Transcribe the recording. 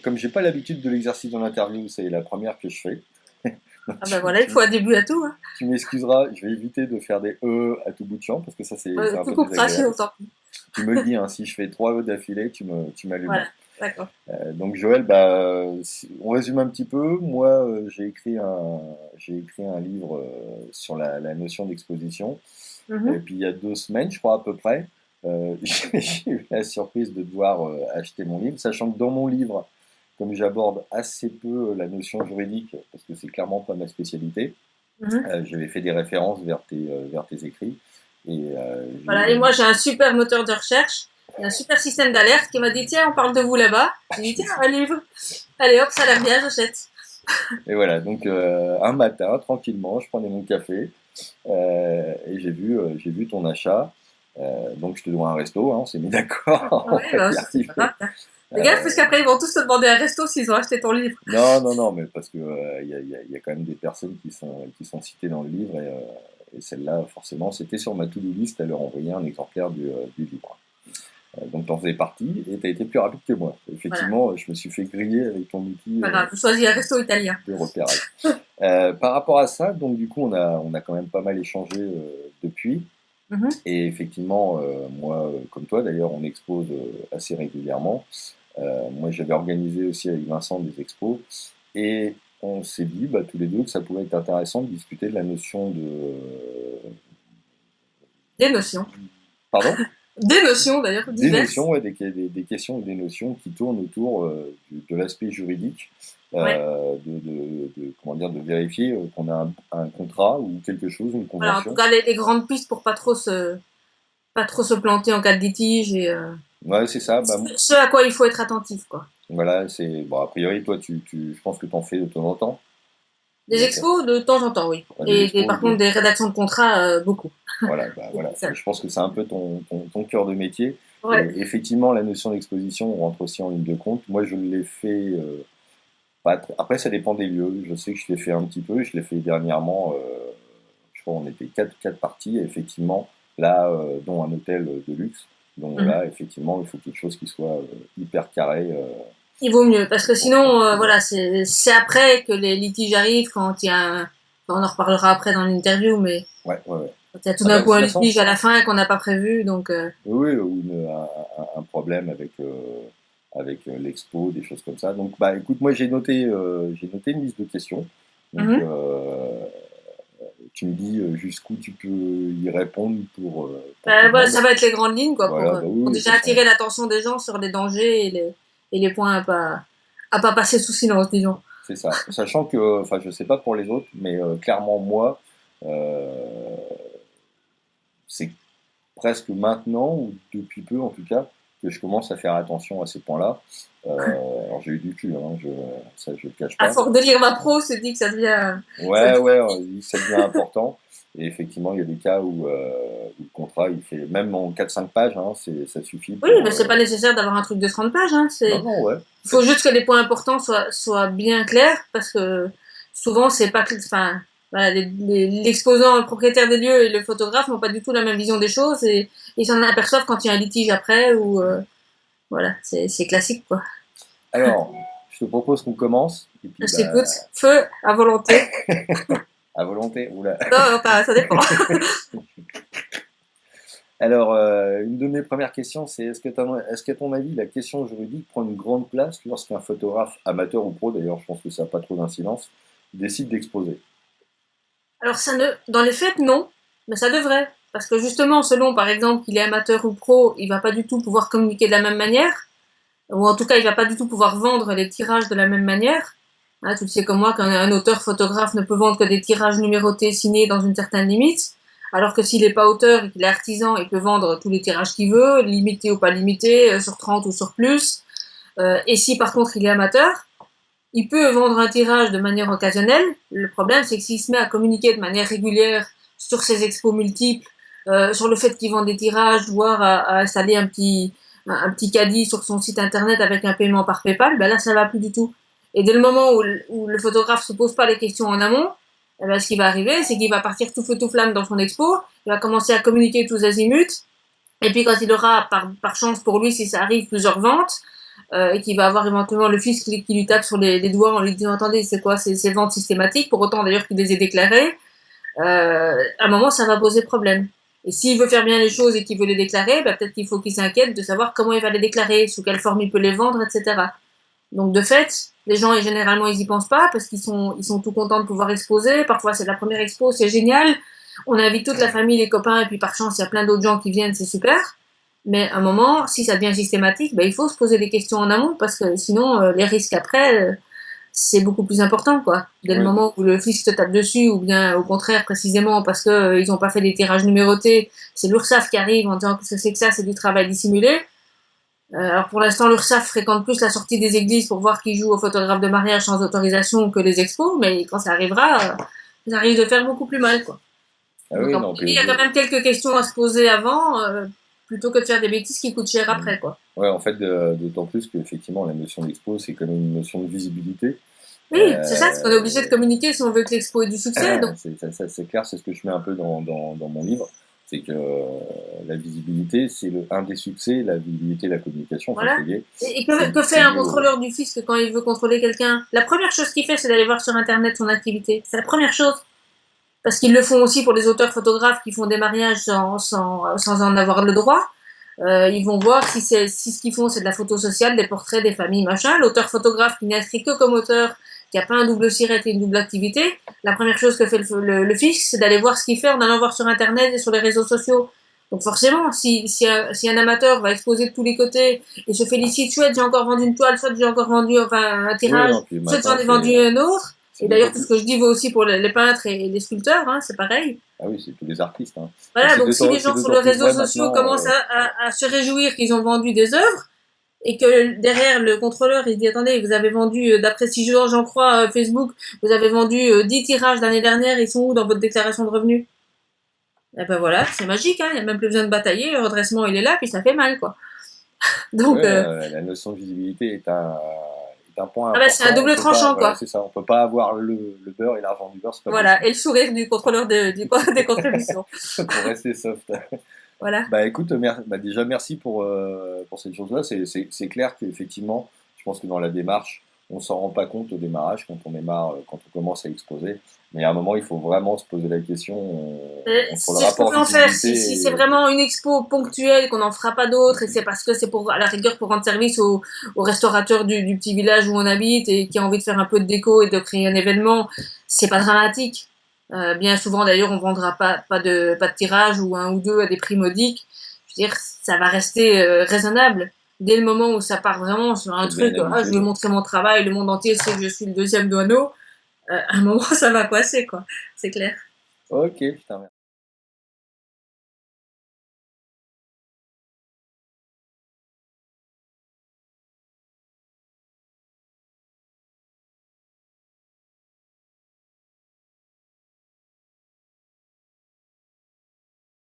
Comme j'ai pas l'habitude de l'exercice dans l'interview, c'est la première que je fais. Donc Ah bah voilà, il faut un début à tout, hein. tu m'excuseras, je vais éviter de faire des à tout bout de champ parce que ça c'est un Tu peu couperas si désagréable. longtemps. Tu me le dis, hein, si je fais 3 d'affilée, tu m'allumes. Voilà, d'accord. Donc Joël, bah, on résume un petit peu. Moi, j'ai écrit un livre sur la notion d'exposition. Et Mhm. puis il y a 2 semaines, je crois à peu près, j'ai eu la surprise de devoir acheter mon livre, sachant que dans mon livre, comme j'aborde assez peu la notion juridique, parce que c'est clairement pas ma spécialité, Mhm. j'avais fait des références vers tes écrits. Et Voilà, et moi j'ai un super moteur de recherche et un super système d'alerte qui m'a dit tiens, on parle de vous là-bas. J'ai dit tiens, un livre. Allez hop, ça a l'air bien, j'achète. et voilà, donc un matin, tranquillement, je prenais mon café et j'ai vu ton achat. Donc je te dois un resto, hein, on s'est mis d'accord, on Ouais, va bah, y c'est pas grave. arriver. Fais gaffe, Euh, parce qu'après ils vont tous te demander un resto s'ils ont acheté ton livre. Non, non, non, mais parce que il y a quand même des personnes qui sont citées dans le livre et celle-là, forcément, c'était sur ma to-do list à leur envoyer un exemplaire du livre. Donc t'en faisais partie et t'as été plus rapide que moi. Voilà, Effectivement, je me suis fait griller avec ton outil pas grave. Je choisis un resto italien. de repérage. Par rapport à ça, donc du coup, on a quand même pas mal échangé depuis. Mhm. Et effectivement, moi, comme toi d'ailleurs, on expose assez régulièrement. Moi, j'avais organisé aussi avec Vincent des expos et on s'est dit bah, tous les deux que ça pouvait être intéressant de discuter de la notion de... Des notions. Pardon? Des notions d'ailleurs Des notions, diverses. ouais, des questions et des notions qui tournent autour de l'aspect juridique, Ouais. comment dire, de vérifier qu'on a un contrat ou quelque chose, une Voilà, en tout convention. cas les grandes pistes pour pas trop se planter en cas de litige et Ouais, c'est ça. Bah, ce à quoi il faut être attentif, quoi. voilà, c'est bon. A priori, toi, je pense que tu en fais de temps en temps. Des Des, expos de temps en temps, oui. des Et expos, par contre des rédactions de contrats, beaucoup. voilà, bah, voilà. Ça. Je pense que c'est un peu ton cœur de métier. Et Ouais. effectivement, la notion d'exposition rentre aussi en ligne de compte. Moi, je l'ai fait. Après, ça dépend des lieux. Je sais que je l'ai fait un petit peu. Je l'ai fait dernièrement. Je crois qu'on était quatre parties. Et effectivement, là, dont un hôtel de luxe. Donc Mhm. là, effectivement, il faut quelque chose qui soit hyper carré. Il vaut mieux parce que Pour sinon, pouvoir. voilà, c'est après que les litiges arrivent quand il y a on en reparlera après dans l'interview, mais Ouais, ouais, ouais. quand il y a tout Ah d'un bah, de coup toute un façon, litige à la fin qu'on n'a pas prévu, donc oui, oui, ou un problème avec, avec l'expo, des choses comme ça. Donc, bah, écoute, moi, j'ai noté une liste de questions. Donc, mhm. tu me dis jusqu'où tu peux y répondre pour tout le Voilà, ça monde. va être les grandes lignes quoi Voilà, bah pour oui, oui, de déjà toute façon. attirer l'attention des gens sur les dangers et les points à pas passer sous silence, disons. C'est ça. Sachant que, enfin, je sais pas pour les autres, mais clairement, moi, euh, c'est presque maintenant, ou depuis peu en tout cas, que je commence à faire attention à ces points-là. Alors j'ai eu du cul, hein, ça je le cache À pas. force de lire ma pro, c'est dit que ça Ouais, devient ouais, ça devient important. Et effectivement, il y a des cas où le contrat, il fait, même en 4-5 pages, hein, ça suffit oui, pour... mais c'est pas nécessaire d'avoir un truc de 30 pages. Hein. Non, non, ouais. Il faut juste que les points importants soient bien clairs parce que souvent, c'est pas enfin, voilà, l'exposant, le propriétaire des lieux et le photographe n'ont pas du tout la même vision des choses et ils s'en aperçoivent quand il y a un litige après ou voilà, c'est classique quoi. Alors, je te propose qu'on commence, et puis Je t'écoute. bah, Feu à volonté. à volonté, oula. Non, enfin, ça dépend. Alors, une de mes premières questions, c'est est-ce qu'à ton avis, la question juridique prend une grande place lorsqu'un photographe amateur ou pro, d'ailleurs, je pense que ça n'a pas trop d'incidence, décide d'exposer? Alors ça ne, dans les faits non, mais ça devrait parce que justement selon par exemple qu'il est amateur ou pro, il va pas du tout pouvoir communiquer de la même manière. Ou en tout cas, il va pas du tout pouvoir vendre les tirages de la même manière. Hein, tu le sais comme moi qu'un auteur photographe ne peut vendre que des tirages numérotés signés dans une certaine limite, alors que s'il n'est pas auteur et qu'il est artisan, il peut vendre tous les tirages qu'il veut, limité ou pas limité, sur 30 ou sur plus. Et si par contre il est amateur, il peut vendre un tirage de manière occasionnelle. Le problème, c'est que s'il se met à communiquer de manière régulière sur ses expos multiples, sur le fait qu'il vend des tirages, voire à installer un petit caddie sur son site internet avec un paiement par PayPal, ben là, ça va plus du tout. Et dès le moment où le photographe se pose pas les questions en amont, eh ben, ce qui va arriver, c'est qu'il va partir tout feu tout flamme dans son expo, il va commencer à communiquer tous azimuts, et puis quand il aura, par chance pour lui, si ça arrive, plusieurs ventes, et qui va avoir éventuellement le fisc qui lui tape sur les doigts en lui disant attendez c'est quoi ces ventes systématiques, pour autant d'ailleurs qu'il les ait déclarées, à un moment ça va poser problème. Et s'il veut faire bien les choses et qu'il veut les déclarer, bah, peut-être qu'il faut qu'il s'inquiète de savoir comment il va les déclarer, sous quelle forme il peut les vendre, etc. Donc de fait, les gens généralement ils y pensent pas parce ils sont tout contents de pouvoir exposer. Parfois c'est la première expo, c'est génial. On invite toute la famille, les copains, et puis par chance il y a plein d'autres gens qui viennent, c'est super. Mais à un moment, si ça devient systématique, ben, il faut se poser des questions en amont parce que sinon les risques après, c'est beaucoup plus important quoi. Dès le Oui, moment où le fisc te tape dessus, ou bien au contraire précisément parce que ils ont pas fait des tirages numérotés, c'est l'URSSAF qui arrive en disant que c'est que ça, c'est du travail dissimulé. Alors pour l'instant, l'URSSAF fréquente plus la sortie des églises pour voir qui joue aux photographes de mariage sans autorisation que les expos, mais quand ça arrivera, ça risque de faire beaucoup plus mal, quoi. ah Donc oui, à mon non, avis, il y a quand même quelques questions à se poser avant, plutôt que de faire des bêtises qui coûtent cher après, quoi. ouais, en fait, d'autant plus qu'effectivement, la notion d'expo, c'est quand même une notion de visibilité. Oui, c'est ça, parce qu'on est obligé de Euh, communiquer si on veut que l'expo ait du succès. Donc c'est clair, c'est ce que je mets un peu dans mon livre, c'est que la visibilité, c'est un des succès, la visibilité, la communication, enfin, voilà. c'est lié, Et que fait c'est un lié au... contrôleur du fisc quand il veut contrôler quelqu'un? La première chose qu'il fait, c'est d'aller voir sur Internet son activité. C'est la première chose. Parce qu'ils le font aussi pour les auteurs photographes qui font des mariages sans en avoir le droit. Ils vont voir si ce qu'ils font c'est de la photo sociale, des portraits, des familles, machin. L'auteur photographe qui n'est inscrit que comme auteur, qui n'a pas un double siret et une double activité, la première chose que fait le fisc, c'est d'aller voir ce qu'il fait en allant voir sur Internet et sur les réseaux sociaux. Donc forcément, si un amateur va exposer de tous les côtés et se félicite, soit j'ai encore vendu une toile, soit j'ai encore vendu enfin, un Oui, tirage, non, puis soit j'en maintenant, ai vendu un autre, c'est et d'autant d'ailleurs tout plus... ce que je dis vaut aussi pour les peintres et les sculpteurs, hein, c'est pareil. Ah oui, c'est tous les artistes, hein. Et Voilà, donc si les c'est gens sur d'autant les plus réseaux vrai sociaux maintenant, commencent à se réjouir qu'ils ont vendu des œuvres, et que derrière le contrôleur il dit attendez, vous avez vendu, d'après si j'en crois Facebook, vous avez vendu 10 tirages l'année dernière, ils sont où dans votre déclaration de revenus? Et ben voilà, c'est magique, hein, il n'y a même plus besoin de batailler, le redressement il est là, puis ça fait mal quoi. ouais, Donc la notion de visibilité est un point ah ben, c'est un important. On double peut pas, tranchant voilà, quoi. c'est ça. On peut pas avoir le beurre et l'argent du beurre, c'est pas Voilà, possible. et le sourire du contrôleur des contributions. Pour rester soft. Voilà. Bah écoute, déjà merci pour cette chose-là. C'est clair qu'effectivement, je pense que dans la démarche, on s'en rend pas compte au démarrage quand on démarre, quand on commence à exposer. Mais à un moment, il faut vraiment se poser la question entre le C'est ce qu'on rapport peut en faire. visibilité Si c'est et... vraiment une expo ponctuelle, qu'on n'en fera pas d'autres, et c'est parce que c'est pour, à la rigueur, pour rendre service aux restaurateurs du petit village où on habite et qui a envie de faire un peu de déco et de créer un événement, c'est pas dramatique. Bien souvent, d'ailleurs, on vendra pas de tirage ou un ou deux à des prix modiques. Je veux dire, ça va rester raisonnable. Dès le moment où ça part vraiment sur un Ça devient truc, une je veux habitude. montrer mon travail, le monde entier sait que je suis le deuxième douaneau, à un moment, ça va coincer, quoi. C'est clair. Ok, putain,